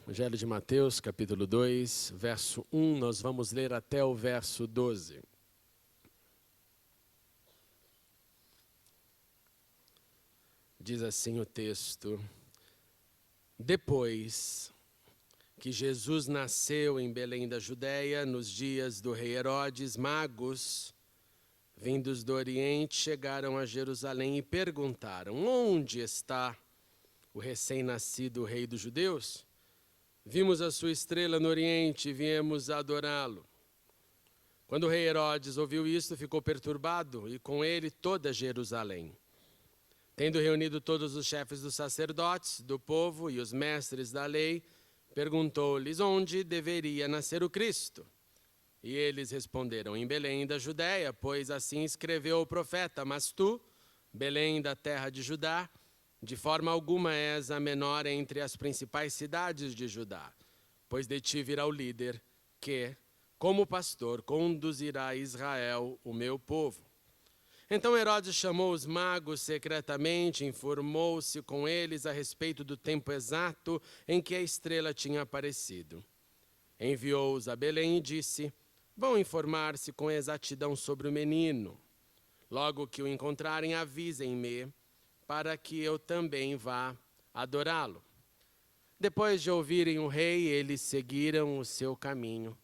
Evangelho de Mateus, capítulo 2, verso 1, nós vamos ler até o verso 12. Diz assim o texto: Depois que Jesus nasceu em Belém da Judéia, nos dias do rei Herodes, magos, vindos do Oriente, chegaram a Jerusalém e perguntaram: Onde está o recém-nascido rei dos judeus? Vimos a sua estrela no Oriente e viemos adorá-lo. Quando o rei Herodes ouviu isto, ficou perturbado, e com ele toda Jerusalém. Tendo reunido todos os chefes dos sacerdotes, do povo e os mestres da lei, perguntou-lhes onde deveria nascer o Cristo. E eles responderam: em Belém da Judéia, pois assim escreveu o profeta. Mas tu, Belém da terra de Judá, de forma alguma és a menor entre as principais cidades de Judá, pois de ti virá o líder que, como pastor, conduzirá a Israel, o meu povo. Então Herodes chamou os magos secretamente, informou-se com eles a respeito do tempo exato em que a estrela tinha aparecido. Enviou-os a Belém e disse: vão informar-se com exatidão sobre o menino. Logo que o encontrarem, avisem-me, para que eu também vá adorá-lo. Depois de ouvirem o rei, eles seguiram o seu caminho,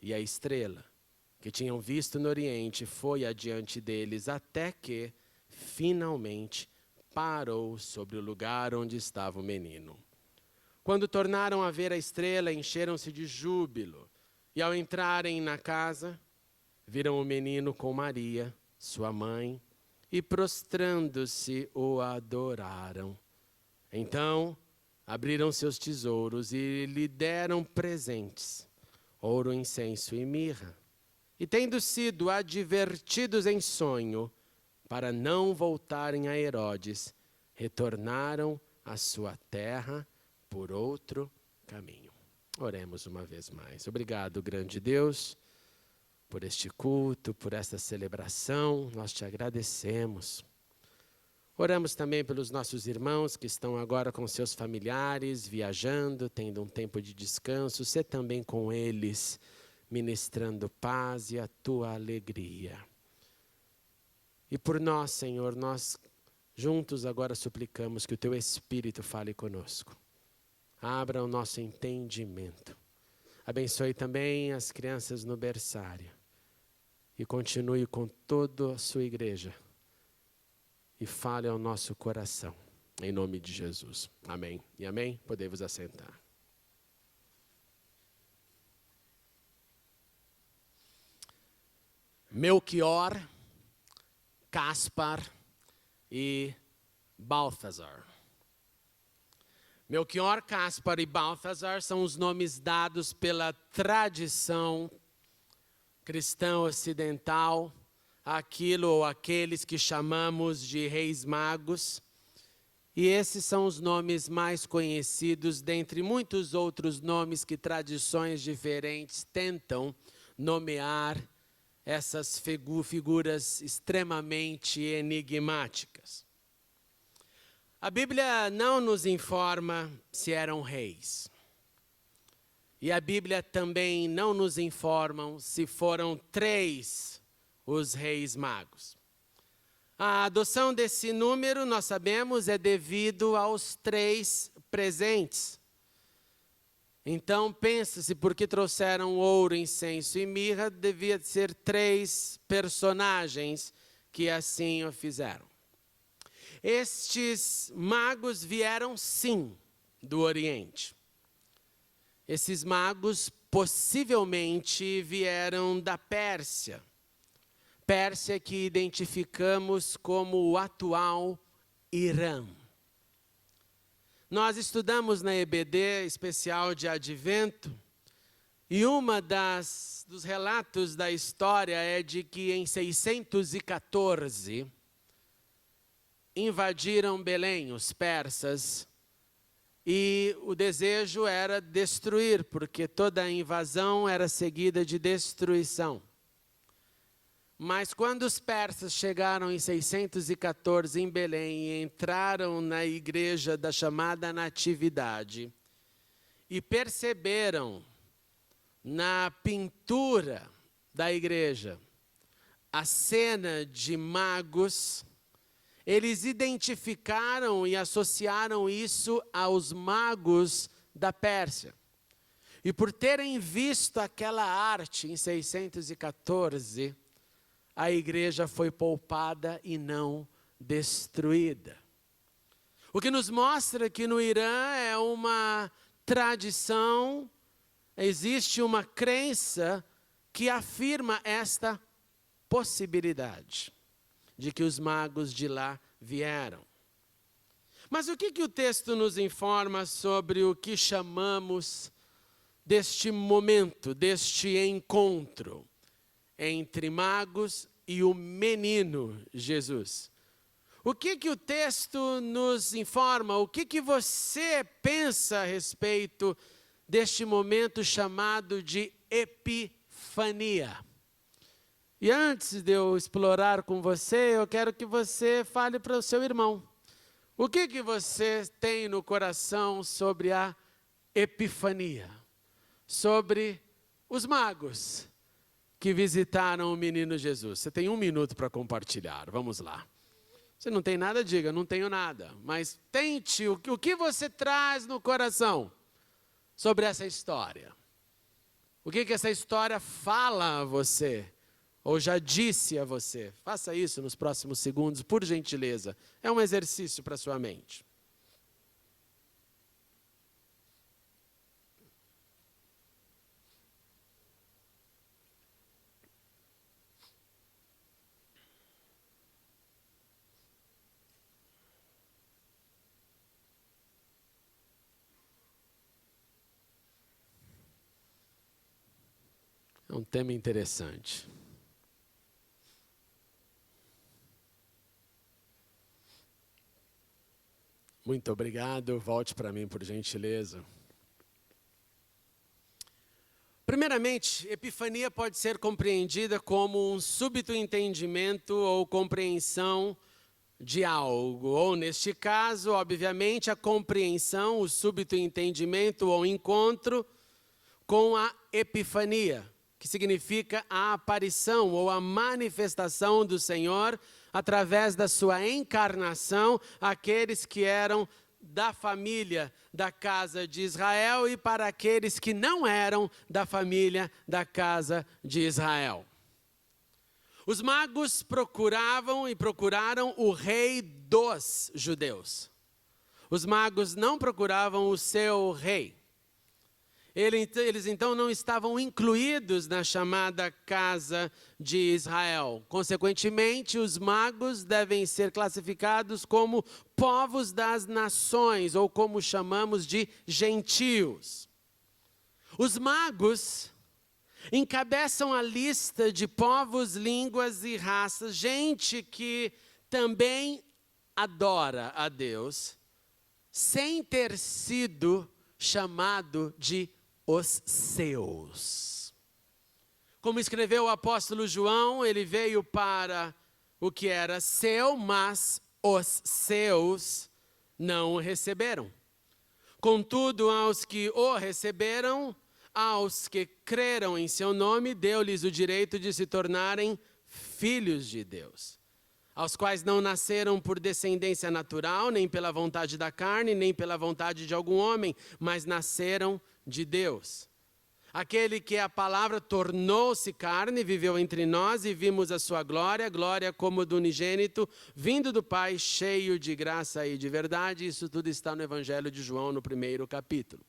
e a estrela, que tinham visto no Oriente, foi adiante deles, até que, finalmente, parou sobre o lugar onde estava o menino. Quando tornaram a ver a estrela, encheram-se de júbilo, e ao entrarem na casa, viram o menino com Maria, sua mãe, e prostrando-se o adoraram. Então abriram seus tesouros e lhe deram presentes, ouro, incenso e mirra. E tendo sido advertidos em sonho, para não voltarem a Herodes, retornaram à sua terra por outro caminho. Oremos uma vez mais. Obrigado, grande Deus, por este culto, por esta celebração, nós te agradecemos. Oramos também pelos nossos irmãos que estão agora com seus familiares, viajando, tendo um tempo de descanso. Sê também com eles, ministrando paz e a tua alegria. E por nós, Senhor, nós juntos agora suplicamos que o teu Espírito fale conosco. Abra o nosso entendimento. Abençoe também as crianças no berçário. E continue com toda a sua igreja. E fale ao nosso coração. Em nome de Jesus. Amém. E amém. Podemos assentar. Melquior, Caspar e Balthazar. Melquior, Caspar e Balthazar são os nomes dados pela tradição cristã ocidental, aquilo ou aqueles que chamamos de reis magos. E esses são os nomes mais conhecidos, dentre muitos outros nomes que tradições diferentes tentam nomear essas figuras extremamente enigmáticas. A Bíblia não nos informa se eram reis. E a Bíblia também não nos informa se foram 3 os reis magos. A adoção desse número, nós sabemos, é devido aos 3 presentes. Então, pensa-se, porque trouxeram ouro, incenso e mirra, devia ser 3 personagens que assim o fizeram. Estes magos vieram, sim, do Oriente. Esses magos possivelmente vieram da Pérsia. Pérsia que identificamos como o atual Irã. Nós estudamos na EBD, especial de Advento, e dos relatos da história é de que em 614 invadiram Belém, os persas, e o desejo era destruir, porque toda a invasão era seguida de destruição. Mas quando os persas chegaram em 614 em Belém e entraram na igreja da chamada Natividade, e perceberam na pintura da igreja a cena de magos, eles identificaram e associaram isso aos magos da Pérsia. E por terem visto aquela arte em 614, a igreja foi poupada e não destruída. O que nos mostra que no Irã é uma tradição, existe uma crença que afirma esta possibilidade de que os magos de lá vieram. Mas o que o texto nos informa sobre o que chamamos deste momento, deste encontro entre magos e o menino Jesus? O que o texto nos informa? O que você pensa a respeito deste momento chamado de Epifania? E antes de eu explorar com você, eu quero que você fale para o seu irmão. O que você tem no coração sobre a Epifania? Sobre os magos que visitaram o menino Jesus. Você tem 1 minuto para compartilhar, vamos lá. Se não tem nada, diga, não tenho nada. Mas tente, o que você traz no coração sobre essa história? O que essa história fala a você? Ou já disse a você? Faça isso nos próximos segundos, por gentileza. É um exercício para a sua mente. É um tema interessante. Muito obrigado. Volte para mim, por gentileza. Primeiramente, epifania pode ser compreendida como um súbito entendimento ou compreensão de algo. Ou, neste caso, obviamente, a compreensão, o súbito entendimento ou encontro com a epifania, que significa a aparição ou a manifestação do Senhor através da sua encarnação àqueles que eram da família da casa de Israel e para aqueles que não eram da família da casa de Israel. Os magos procuravam e procuraram o rei dos judeus. Os magos não procuravam o seu rei. Eles então não estavam incluídos na chamada casa de Israel. Consequentemente, os magos devem ser classificados como povos das nações, ou como chamamos de gentios. Os magos encabeçam a lista de povos, línguas e raças, gente que também adora a Deus, sem ter sido chamado de os seus. Como escreveu o apóstolo João, ele veio para o que era seu, mas os seus não o receberam. Contudo, aos que o receberam, aos que creram em seu nome, deu-lhes o direito de se tornarem filhos de Deus, aos quais não nasceram por descendência natural, nem pela vontade da carne, nem pela vontade de algum homem, mas nasceram de Deus. Aquele que a palavra tornou-se carne, viveu entre nós e vimos a sua glória, glória como do unigênito, vindo do Pai, cheio de graça e de verdade. Isso tudo está no Evangelho de João, no 1º capítulo.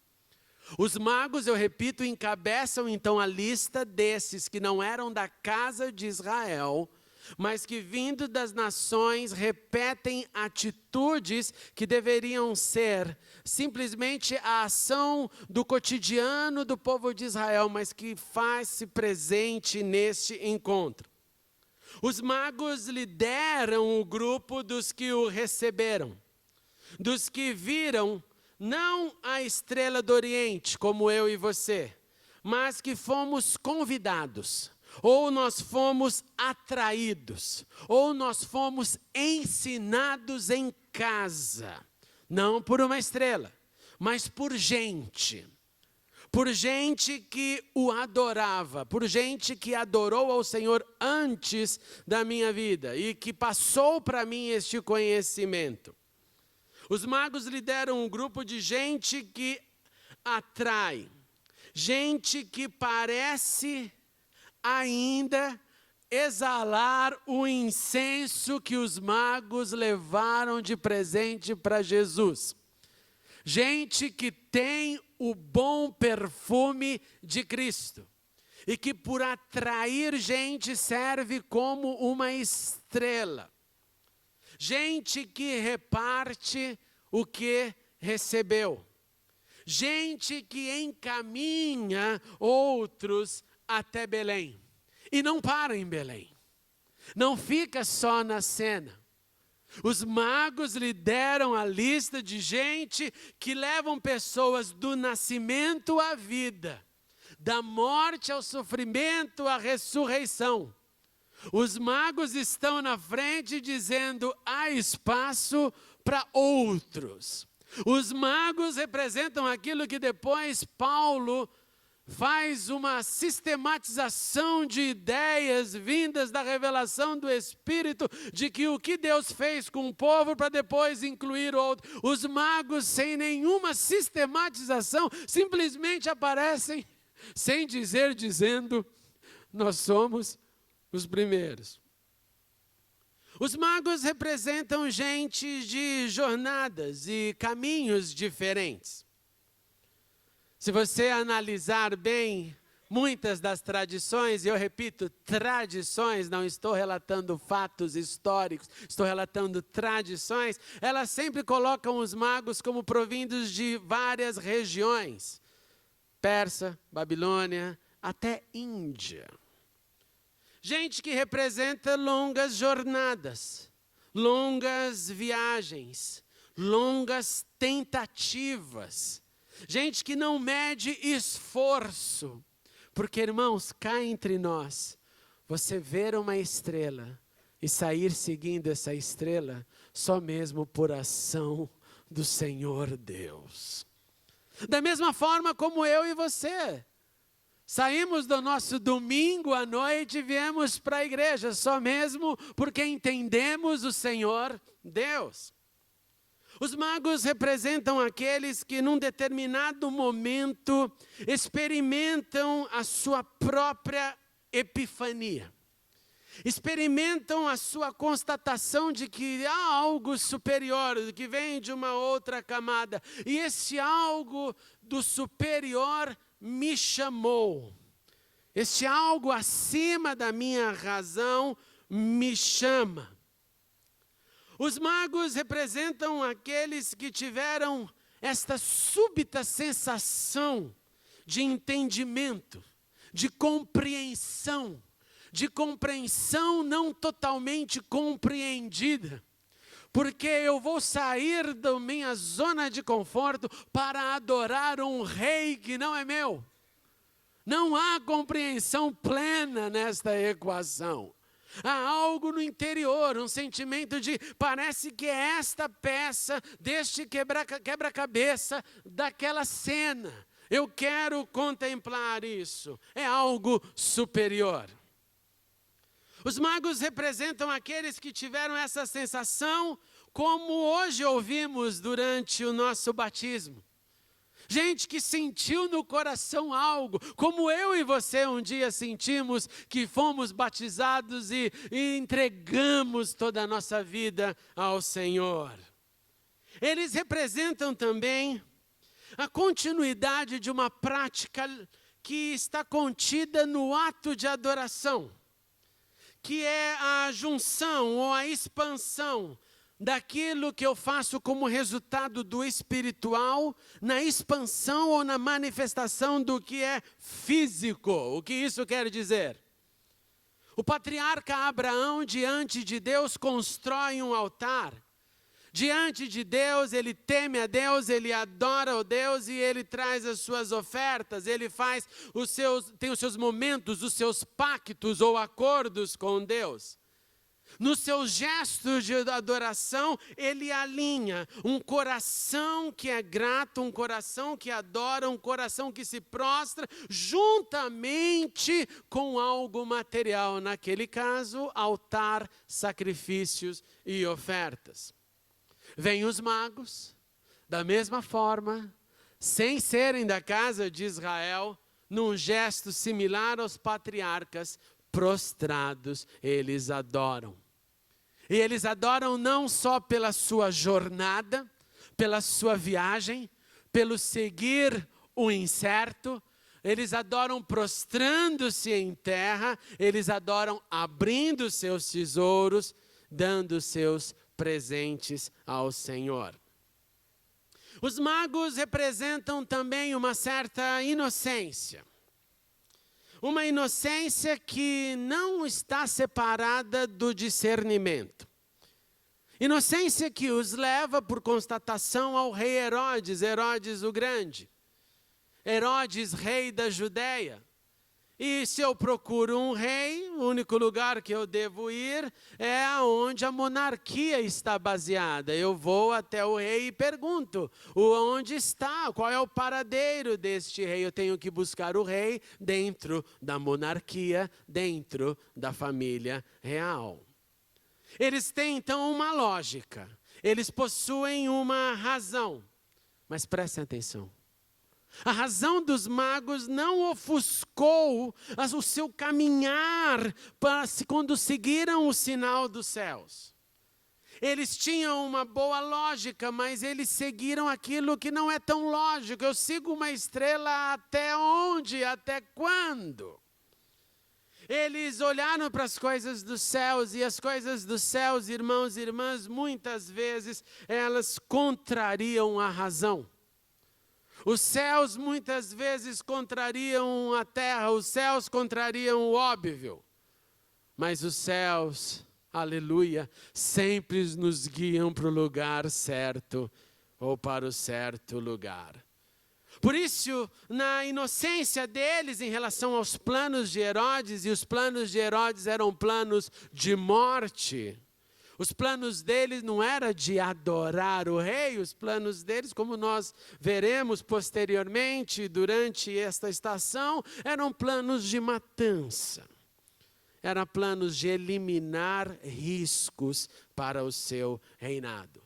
Os magos, eu repito, encabeçam então a lista desses que não eram da casa de Israel, mas que vindo das nações repetem atitudes que deveriam ser simplesmente a ação do cotidiano do povo de Israel, mas que faz-se presente neste encontro. Os magos lideram o grupo dos que o receberam, dos que viram não a estrela do Oriente, como eu e você, mas que fomos convidados, ou nós fomos atraídos, ou nós fomos ensinados em casa, não por uma estrela, mas por gente. por gente que o adorava, por gente que adorou ao Senhor antes da minha vida e que passou para mim este conhecimento. Os magos lideram um grupo de gente que atrai, gente que parece ainda exalar o incenso que os magos levaram de presente para Jesus. Gente que tem o bom perfume de Cristo e que por atrair gente serve como uma estrela. Gente que reparte o que recebeu. Gente que encaminha outros até Belém. E não para em Belém. Não fica só na cena. Os magos lideram a lista de gente que levam pessoas do nascimento à vida, da morte ao sofrimento à ressurreição. Os magos estão na frente dizendo: há espaço para outros. Os magos representam aquilo que depois Paulo faz uma sistematização de ideias vindas da revelação do Espírito, de que o que Deus fez com o povo para depois incluir o outro. Os magos, sem nenhuma sistematização, simplesmente aparecem, sem dizer, dizendo: nós somos os primeiros. Os magos representam gente de jornadas e caminhos diferentes. Se você analisar bem muitas das tradições, e eu repito, tradições, não estou relatando fatos históricos, estou relatando tradições, elas sempre colocam os magos como provindos de várias regiões. Pérsia, Babilônia, até Índia. Gente que representa longas jornadas, longas viagens, longas tentativas. Gente que não mede esforço. Porque, irmãos, cá entre nós, você ver uma estrela e sair seguindo essa estrela, só mesmo por ação do Senhor Deus. Da mesma forma como eu e você. Saímos do nosso domingo à noite e viemos para a igreja, só mesmo porque entendemos o Senhor Deus. Os magos representam aqueles que num determinado momento experimentam a sua própria epifania. Experimentam a sua constatação de que há algo superior, que vem de uma outra camada. E esse algo do superior me chamou. Esse algo acima da minha razão me chama. Os magos representam aqueles que tiveram esta súbita sensação de entendimento, de compreensão não totalmente compreendida, porque eu vou sair da minha zona de conforto para adorar um rei que não é meu. Não há compreensão plena nesta equação. Há algo no interior, um sentimento de, parece que é esta peça deste quebra-cabeça daquela cena. Eu quero contemplar isso. É algo superior. Os magos representam aqueles que tiveram essa sensação, como hoje ouvimos durante o nosso batismo. Gente que sentiu no coração algo, como eu e você um dia sentimos que fomos batizados e entregamos toda a nossa vida ao Senhor. Eles representam também a continuidade de uma prática que está contida no ato de adoração, que é a junção ou a expansão daquilo que eu faço como resultado do espiritual, na expansão ou na manifestação do que é físico. O que isso quer dizer? O patriarca Abraão, diante de Deus, constrói um altar. Diante de Deus, ele teme a Deus, ele adora o Deus e ele traz as suas ofertas, ele tem os seus momentos, os seus pactos ou acordos com Deus. Nos seus gestos de adoração, ele alinha um coração que é grato, um coração que adora, um coração que se prostra, juntamente com algo material. Naquele caso, altar, sacrifícios e ofertas. Vêm os magos, da mesma forma, sem serem da casa de Israel, num gesto similar aos patriarcas, prostrados, eles adoram. E eles adoram não só pela sua jornada, pela sua viagem, pelo seguir o incerto, eles adoram prostrando-se em terra, eles adoram abrindo seus tesouros, dando seus presentes ao Senhor. Os magos representam também uma certa inocência. Uma inocência que não está separada do discernimento. Inocência que os leva por constatação ao rei Herodes, Herodes o Grande. Herodes, rei da Judeia. E se eu procuro um rei, o único lugar que eu devo ir é onde a monarquia está baseada. Eu vou até o rei e pergunto, onde está, qual é o paradeiro deste rei? Eu tenho que buscar o rei dentro da monarquia, dentro da família real. Eles têm então uma lógica, eles possuem uma razão, mas prestem atenção. A razão dos magos não ofuscou o seu caminhar quando seguiram o sinal dos céus. Eles tinham uma boa lógica, mas eles seguiram aquilo que não é tão lógico. Eu sigo uma estrela até onde? Até quando? Eles olharam para as coisas dos céus, e as coisas dos céus, irmãos e irmãs, muitas vezes elas contrariam a razão. Os céus muitas vezes contrariam a terra, os céus contrariam o óbvio. Mas os céus, aleluia, sempre nos guiam para o lugar certo ou para o certo lugar. Por isso, na inocência deles em relação aos planos de Herodes, e os planos de Herodes eram planos de morte, os planos deles não era de adorar o rei, os planos deles, como nós veremos posteriormente, durante esta estação, eram planos de matança. Eram planos de eliminar riscos para o seu reinado.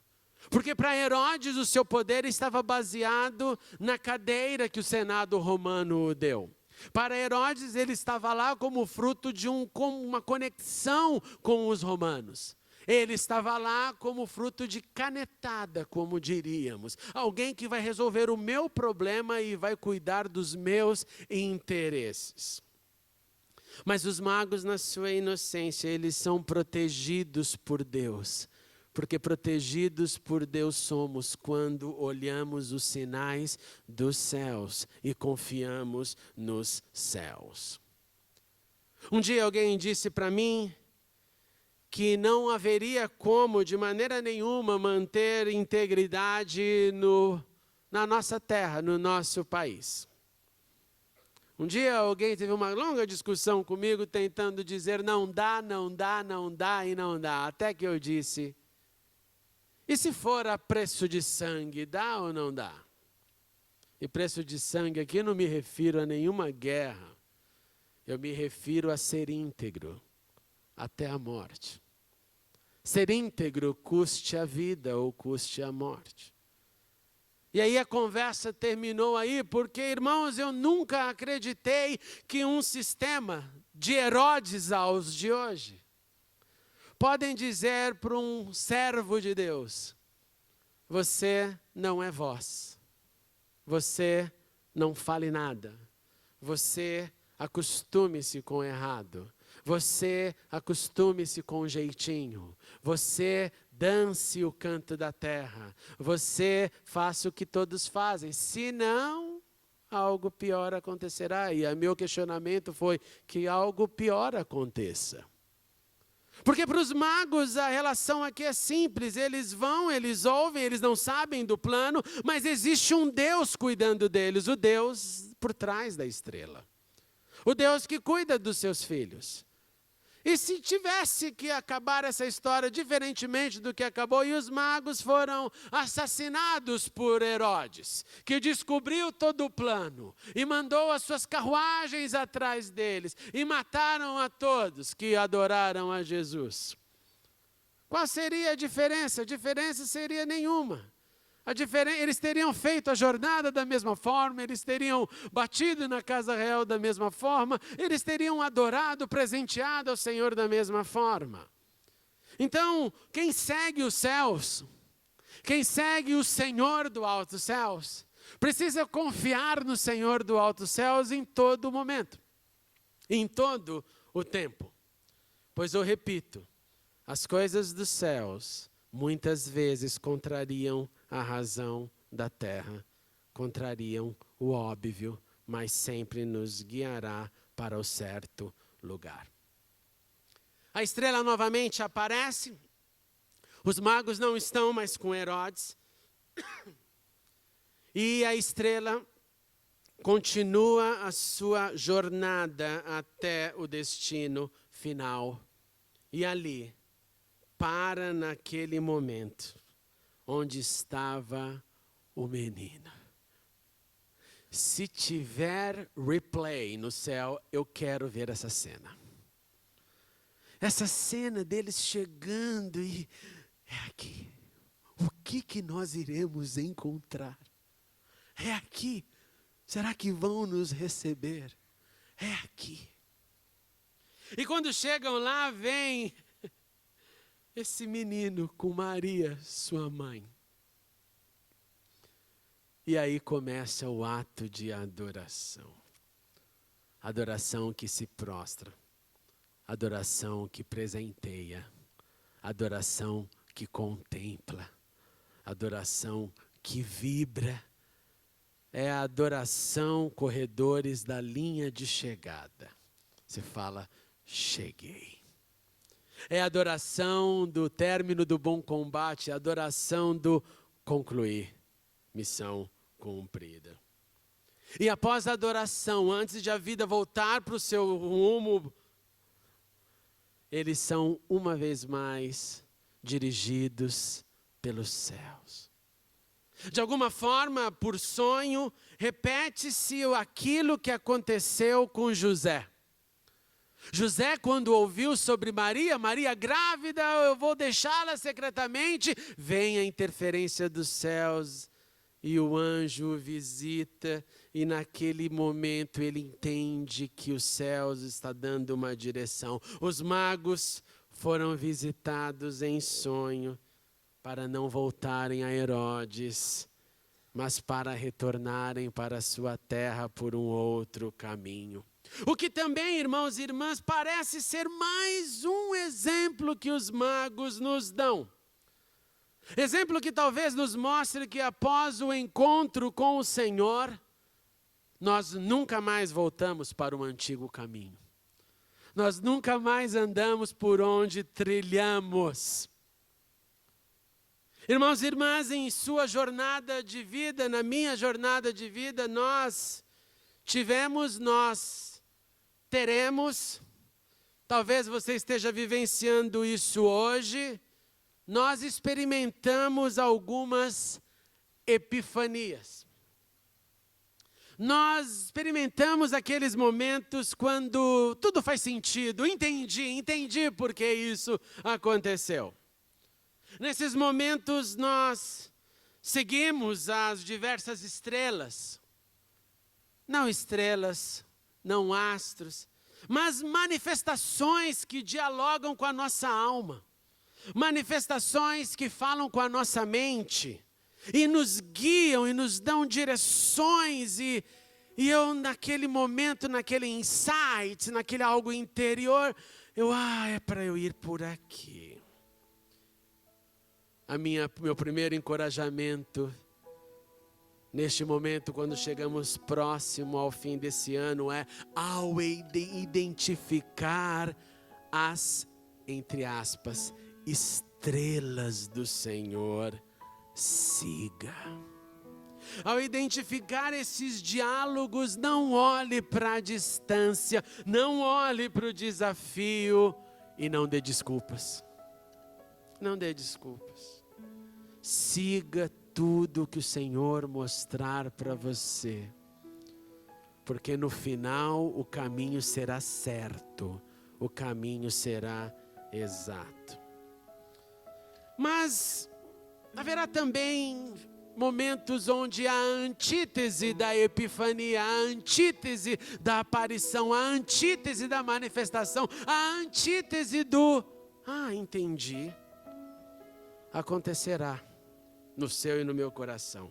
Porque para Herodes o seu poder estava baseado na cadeira que o Senado romano deu. Para Herodes ele estava lá como fruto de uma conexão com os romanos. Ele estava lá como fruto de canetada, como diríamos. Alguém que vai resolver o meu problema e vai cuidar dos meus interesses. Mas os magos, na sua inocência, eles são protegidos por Deus. Porque protegidos por Deus somos quando olhamos os sinais dos céus e confiamos nos céus. Um dia alguém disse para mim que não haveria como, de maneira nenhuma, manter integridade na nossa terra, no nosso país. Um dia alguém teve uma longa discussão comigo, tentando dizer não dá, não dá, não dá e não dá. Até que eu disse, e se for a preço de sangue, dá ou não dá? E preço de sangue aqui eu não me refiro a nenhuma guerra. Eu me refiro a ser íntegro até a morte. Ser íntegro custe a vida ou custe a morte. E aí a conversa terminou aí, porque, irmãos, eu nunca acreditei que um sistema de Herodes aos de hoje podem dizer para um servo de Deus, você não é voz, você não fale nada, você acostume-se com o errado, você acostume-se com o jeitinho, você dance o canto da terra, você faça o que todos fazem, senão algo pior acontecerá. E o meu questionamento foi que algo pior aconteça. Porque para os magos a relação aqui é simples, eles vão, eles ouvem, eles não sabem do plano, mas existe um Deus cuidando deles, o Deus por trás da estrela. O Deus que cuida dos seus filhos. E se tivesse que acabar essa história diferentemente do que acabou, e os magos foram assassinados por Herodes, que descobriu todo o plano e mandou as suas carruagens atrás deles e mataram a todos que adoraram a Jesus. Qual seria a diferença? A diferença seria nenhuma. Eles teriam feito a jornada da mesma forma, eles teriam batido na casa real da mesma forma, eles teriam adorado, presenteado ao Senhor da mesma forma. Então, quem segue os céus, quem segue o Senhor do alto céus, precisa confiar no Senhor do alto céus em todo momento, em todo o tempo. Pois eu repito, as coisas dos céus muitas vezes contrariam a razão da terra, contrariam o óbvio, mas sempre nos guiará para o certo lugar. A estrela novamente aparece, os magos não estão mais com Herodes, e a estrela continua a sua jornada até o destino final, e ali, para naquele momento, onde estava o menino. Se tiver replay no céu, eu quero ver essa cena. Essa cena deles chegando e é aqui. O que nós iremos encontrar? É aqui. Será que vão nos receber? É aqui. E quando chegam lá, vem esse menino com Maria, sua mãe. E aí começa o ato de adoração. Adoração que se prostra. Adoração que presenteia. Adoração que contempla. Adoração que vibra. É a adoração corredores da linha de chegada. Você fala, cheguei. É a adoração do término do bom combate, a adoração do concluir, missão cumprida. E após a adoração, antes de a vida voltar para o seu rumo, eles são uma vez mais dirigidos pelos céus. De alguma forma, por sonho, repete-se aquilo que aconteceu com José. José, quando ouviu sobre Maria, Maria grávida, eu vou deixá-la secretamente, vem a interferência dos céus e o anjo o visita e naquele momento ele entende que os céus está dando uma direção. Os magos foram visitados em sonho para não voltarem a Herodes, mas para retornarem para a sua terra por um outro caminho. O que também, irmãos e irmãs, parece ser mais um exemplo que os magos nos dão. Exemplo que talvez nos mostre que após o encontro com o Senhor, nós nunca mais voltamos para o antigo caminho. Nós nunca mais andamos por onde trilhamos. Irmãos e irmãs, em sua jornada de vida, na minha jornada de vida, nós teremos, talvez você esteja vivenciando isso hoje, nós experimentamos algumas epifanias. Nós experimentamos aqueles momentos quando tudo faz sentido, entendi por que isso aconteceu. Nesses momentos nós seguimos as diversas estrelas, não estrelas, não astros, mas manifestações que dialogam com a nossa alma, manifestações que falam com a nossa mente e nos guiam e nos dão direções e eu naquele momento, naquele insight, naquele algo interior, é para eu ir por aqui. Meu primeiro encorajamento neste momento, quando chegamos próximo ao fim desse ano, ao identificar as, entre aspas, estrelas do Senhor, siga. Ao identificar esses diálogos, não olhe para a distância, não olhe para o desafio, E não dê desculpas. Não dê desculpas. Siga tudo que o Senhor mostrar para você. Porque no final o caminho será certo. O caminho será exato. Mas haverá também momentos onde a antítese da epifania, a antítese da aparição, a antítese da manifestação, a antítese do entendi, acontecerá no seu e no meu coração.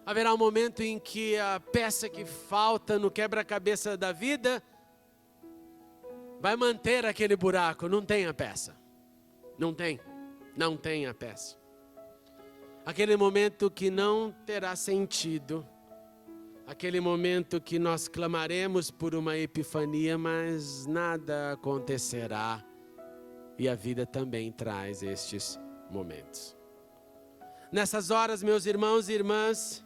Haverá um momento em que a peça que falta no quebra-cabeça da vida vai manter aquele buraco. Não tem a peça. Não tem a peça. Aquele momento que não terá sentido. Aquele momento que nós clamaremos por uma epifania, mas nada acontecerá. E a vida também traz estes momentos. Nessas horas, meus irmãos e irmãs,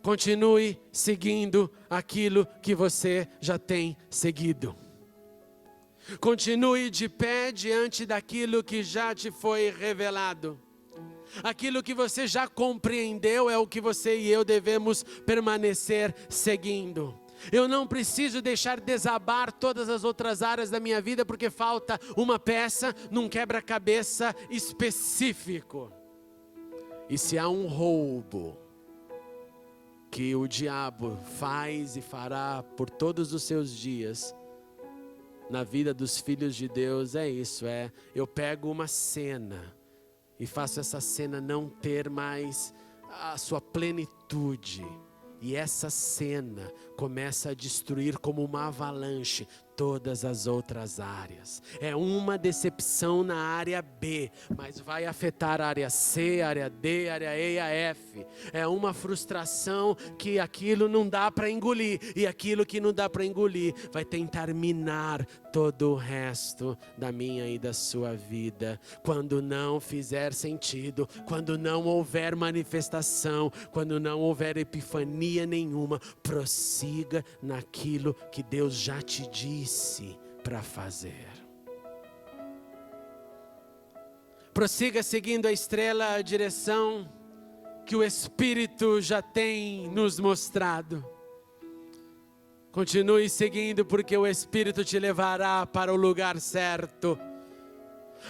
continue seguindo aquilo que você já tem seguido. Continue de pé diante daquilo que já te foi revelado. Aquilo que você já compreendeu é o que você e eu devemos permanecer seguindo. Eu não preciso deixar desabar todas as outras áreas da minha vida porque falta uma peça num quebra-cabeça específico. E se há um roubo que o diabo faz e fará por todos os seus dias na vida dos filhos de Deus, é isso, eu pego uma cena e faço essa cena não ter mais a sua plenitude. E essa cena começa a destruir como uma avalanche todas as outras áreas. É uma decepção na área B, mas vai afetar a área C, a área D, a área E e a F. É uma frustração que aquilo não dá para engolir. E aquilo que não dá para engolir vai tentar minar todo o resto da minha e da sua vida. Quando não fizer sentido, quando não houver manifestação, quando não houver epifania nenhuma, prossiga naquilo que Deus já te disse para fazer. Prossiga seguindo a estrela, a direção que o Espírito já tem nos mostrado. Continue seguindo porque o Espírito te levará para o lugar certo.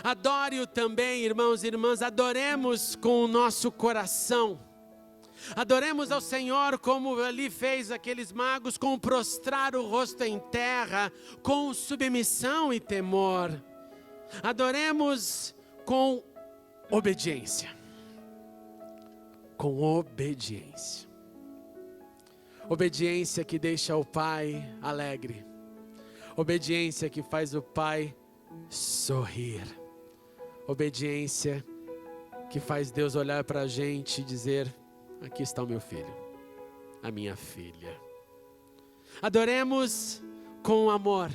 Adore-o também, irmãos e irmãs, adoremos com o nosso coração. Adoremos ao Senhor como ali fez aqueles magos, com prostrar o rosto em terra, com submissão e temor. Adoremos com obediência. Com obediência. Obediência que deixa o Pai alegre. Obediência que faz o Pai sorrir. Obediência que faz Deus olhar para a gente e dizer: aqui está o meu filho, a minha filha. Adoremos com amor.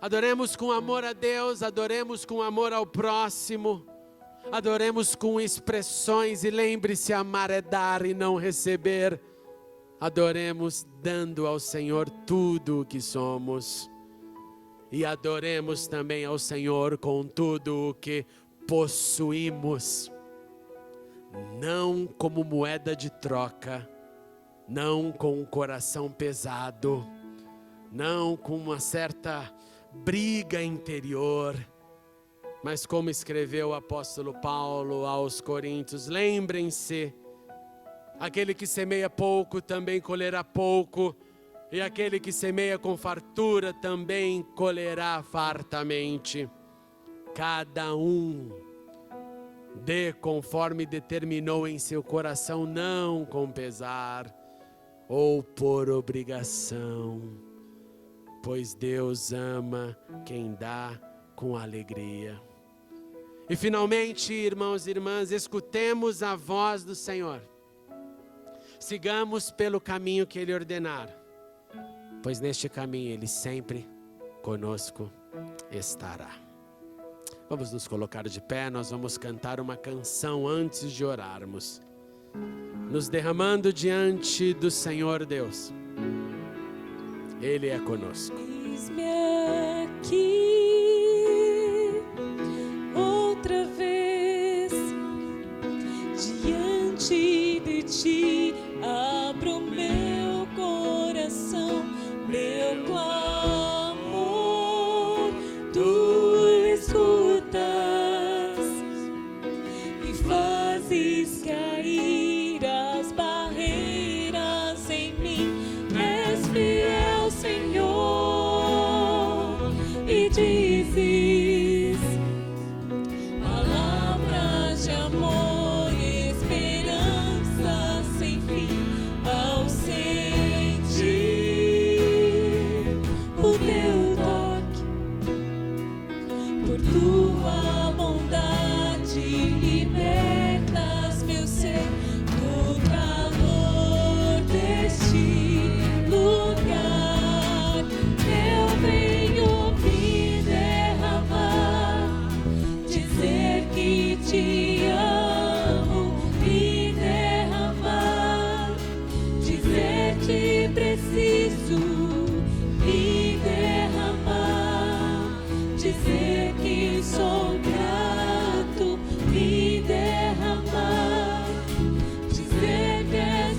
Adoremos com amor a Deus, adoremos com amor ao próximo. Adoremos com expressões e lembre-se, amar é dar e não receber. Adoremos dando ao Senhor tudo o que somos. E adoremos também ao Senhor com tudo o que possuímos. Não como moeda de troca, não com um coração pesado, não com uma certa briga interior, mas como escreveu o apóstolo Paulo aos Coríntios, lembrem-se, aquele que semeia pouco também colherá pouco, e aquele que semeia com fartura também colherá fartamente. Cada um dê conforme determinou em seu coração, não com pesar ou por obrigação, pois Deus ama quem dá com alegria. E finalmente, irmãos e irmãs, escutemos a voz do Senhor. Sigamos pelo caminho que Ele ordenar, pois neste caminho Ele sempre conosco estará. Vamos nos colocar de pé, nós vamos cantar uma canção antes de orarmos. Nos derramando diante do Senhor Deus. Ele é conosco. Eis-me aqui outra vez diante de ti, abro meu coração, meu clamor, tu escutas e fazes cair as barreiras em mim. És fiel, Senhor, e dizes palavras de amor e esperança sem fim. Ao sentir o teu toque, por tua bondade libertas meu ser no calor deste lugar. Eu venho me derramar, dizer que te amo, me derramar, dizer que preciso, me derramar, dizer que sou grato, me derramar, dizer que és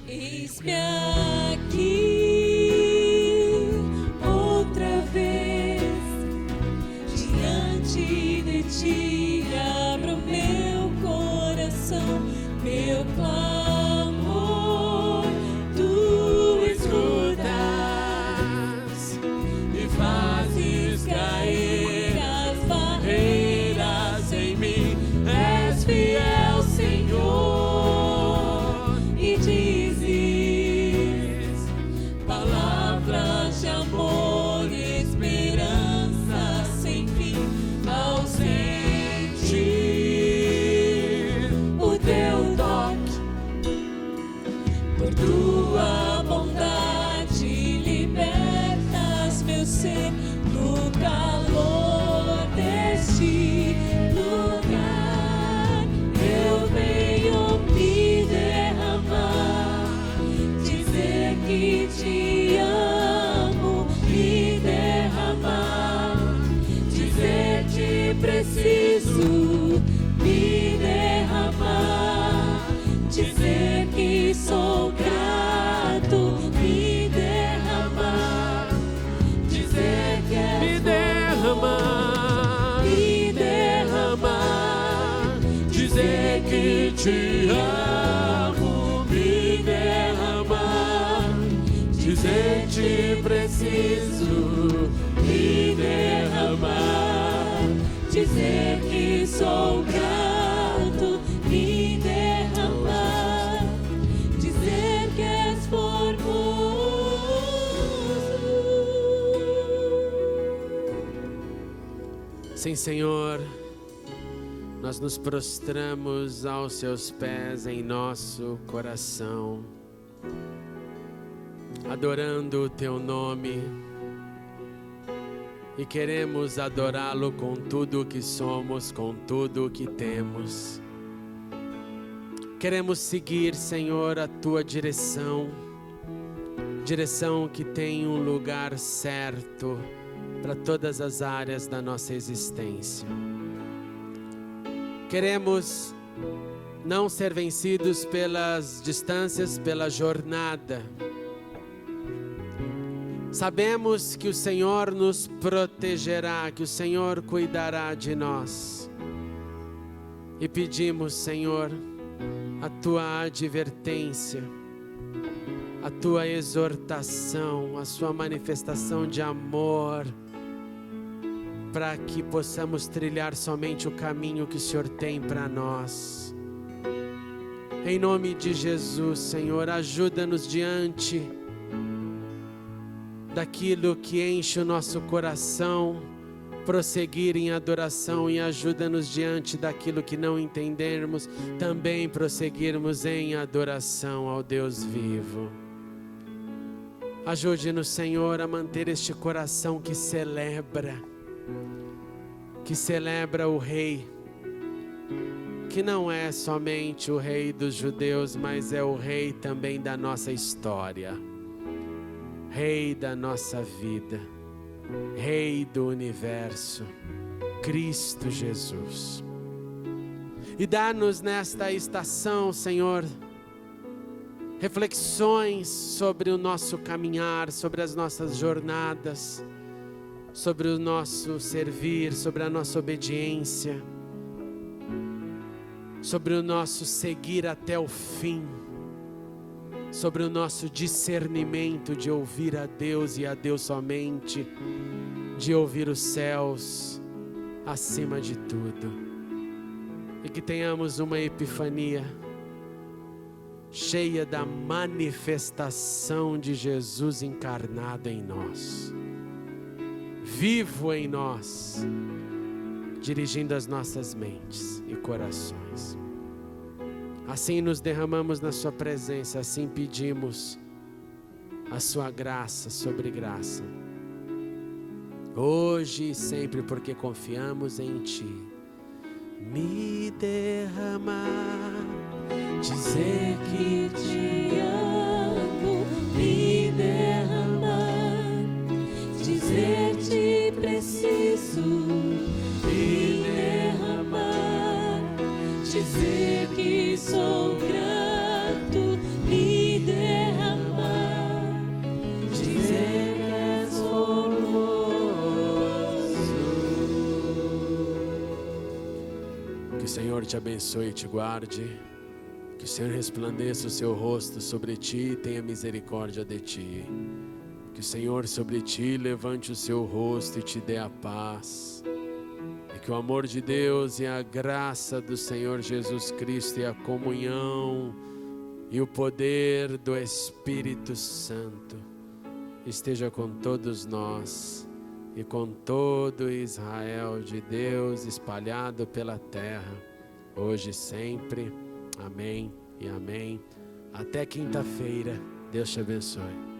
eis-me aqui outra vez diante de ti, abro meu coração, meu clamor, tu escutas e fazes cair as barreiras em mim. És fiel, Senhor, e dizes palavras de amor e esperança sem fim. Ao sentir o teu toque, por tua bondade libertas meu ser no calor deste lugar. Eu venho me derramar, dizer que te amo, me derramar, dizer que preciso, me derramar, dizer que sou grato, me derramar, dizer que és Me derramar, me derramar, dizer que te amo, me derramar, dizer que preciso, me derramar, dizer que sou grato, me derramar, dizer que és formoso. Sim, Senhor, nós nos prostramos aos seus pés em nosso coração, adorando o teu nome, e queremos adorá-lo com tudo o que somos, com tudo o que temos. Queremos seguir, Senhor, a tua direção, direção que tem um lugar certo para todas as áreas da nossa existência. Queremos não ser vencidos pelas distâncias, pela jornada. Sabemos que o Senhor nos protegerá, que o Senhor cuidará de nós. E pedimos, Senhor, a tua advertência, a tua exortação, a sua manifestação de amor, para que possamos trilhar somente o caminho que o Senhor tem para nós. Em nome de Jesus, Senhor, ajuda-nos diante daquilo que enche o nosso coração, prosseguir em adoração, e ajuda-nos diante daquilo que não entendermos, também prosseguirmos em adoração ao Deus vivo. Ajude-nos, Senhor, a manter este coração que celebra, que celebra o Rei, que não é somente o Rei dos judeus, mas é o Rei também da nossa história, Rei da nossa vida, Rei do universo, Cristo Jesus. E dá-nos nesta estação, Senhor, reflexões sobre o nosso caminhar, sobre as nossas jornadas, sobre o nosso servir, sobre a nossa obediência, sobre o nosso seguir até o fim, sobre o nosso discernimento de ouvir a Deus e a Deus somente, de ouvir os céus acima de tudo. E que tenhamos uma epifania cheia da manifestação de Jesus encarnado em nós, vivo em nós, dirigindo as nossas mentes e corações. Assim nos derramamos na sua presença, assim pedimos a sua graça sobre graça, hoje e sempre, porque confiamos em Ti. Me derramar, dizer que te amo, me derramar, dizer te preciso, me derramar, dizer que sou grato, me derramar, dizer que és formoso. Que o Senhor te abençoe e te guarde. Que o Senhor resplandeça o seu rosto sobre ti e tenha misericórdia de ti. Que o Senhor sobre ti levante o seu rosto e te dê a paz. E que o amor de Deus e a graça do Senhor Jesus Cristo e a comunhão e o poder do Espírito Santo esteja com todos nós e com todo Israel de Deus espalhado pela terra, hoje e sempre. Amém e amém. Até quinta-feira. Deus te abençoe.